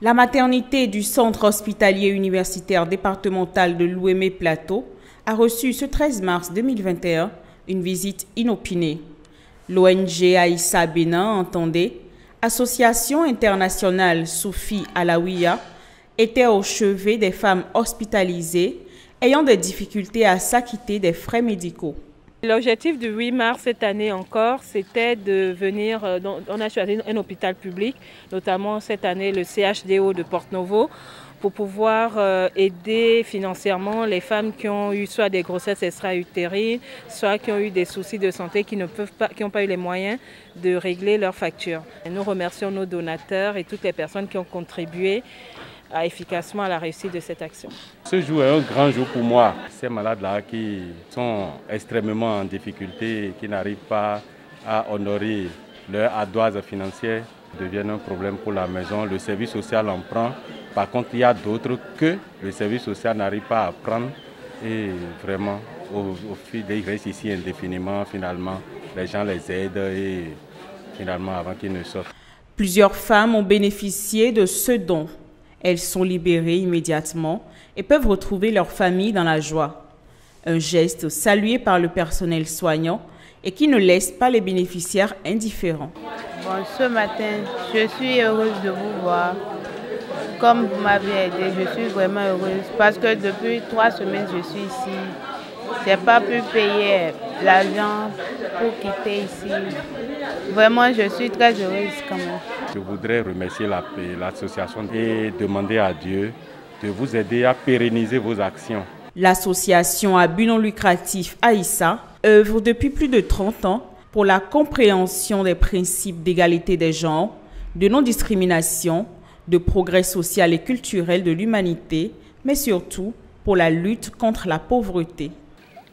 La maternité du Centre hospitalier universitaire départemental de Lomé-Plateau a reçu ce 13 mars 2021 une visite inopinée. L'ONG Aïssa Bénin entendait, Association internationale Soufi Alaouia, était au chevet des femmes hospitalisées ayant des difficultés à s'acquitter des frais médicaux. L'objectif du 8 mars cette année encore, c'était de venir, on a choisi un hôpital public, notamment cette année le CHDO de Porte-Novo, pour pouvoir aider financièrement les femmes qui ont eu soit des grossesses extra-utérines, soit qui ont eu des soucis de santé, qui n'ont pas eu les moyens de régler leurs factures. Et nous remercions nos donateurs et toutes les personnes qui ont contribué efficacement à la réussite de cette action. Ce jour est un grand jour pour moi. Ces malades-là qui sont extrêmement en difficulté, qui n'arrivent pas à honorer leurs ardoises financières, deviennent un problème pour la maison. Le service social en prend. Par contre, il y a d'autres que le service social n'arrive pas à prendre. Et vraiment, au fil des restes ici indéfiniment, finalement, les gens les aident et finalement, avant qu'ils ne sortent. Plusieurs femmes ont bénéficié de ce don. Elles sont libérées immédiatement et peuvent retrouver leur famille dans la joie. Un geste salué par le personnel soignant et qui ne laisse pas les bénéficiaires indifférents. Bon, ce matin, je suis heureuse de vous voir. Comme vous m'avez aidé, je suis vraiment heureuse parce que depuis 3 semaines, je suis ici. Je n'ai pas pu payer l'argent pour quitter ici. Vraiment, je suis très heureuse quand même. Je voudrais remercier l'association et demander à Dieu de vous aider à pérenniser vos actions. L'association à but non lucratif Aïssa œuvre depuis plus de 30 ans pour la compréhension des principes d'égalité des genres, de non-discrimination, de progrès social et culturel de l'humanité, mais surtout pour la lutte contre la pauvreté.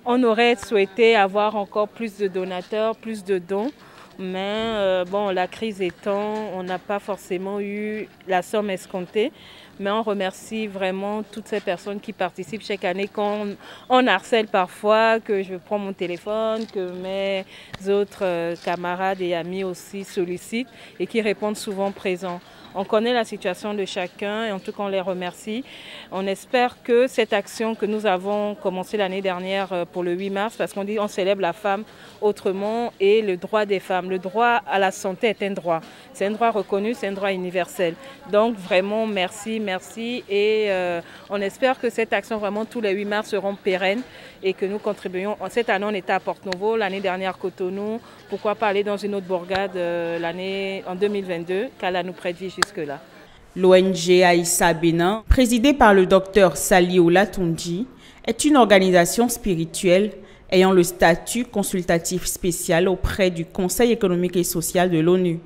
On aurait souhaité avoir encore plus de donateurs, plus de dons, mais bon, la crise étant, on n'a pas forcément eu la somme escomptée. Mais on remercie vraiment toutes ces personnes qui participent chaque année. Quand on harcèle parfois, que je prends mon téléphone, que mes autres camarades et amis aussi sollicitent et qui répondent souvent présents. On connaît la situation de chacun et en tout cas on les remercie. On espère que cette action que nous avons commencée l'année dernière pour le 8 mars, parce qu'on dit on célèbre la femme autrement et le droit des femmes. Le droit à la santé est un droit. C'est un droit reconnu, c'est un droit universel. Donc vraiment merci, merci et on espère que cette action vraiment tous les 8 mars seront pérennes et que nous contribuons. Cette année on était à Porte-Novo, l'année dernière Cotonou. Pourquoi pas aller dans une autre bourgade l'année en 2022 qu'Allah nous prête vie jusque-là. L'ONG Aïssa Bénin, présidée par le docteur Saliou Latunji, est une organisation spirituelle ayant le statut consultatif spécial auprès du Conseil économique et social de l'ONU.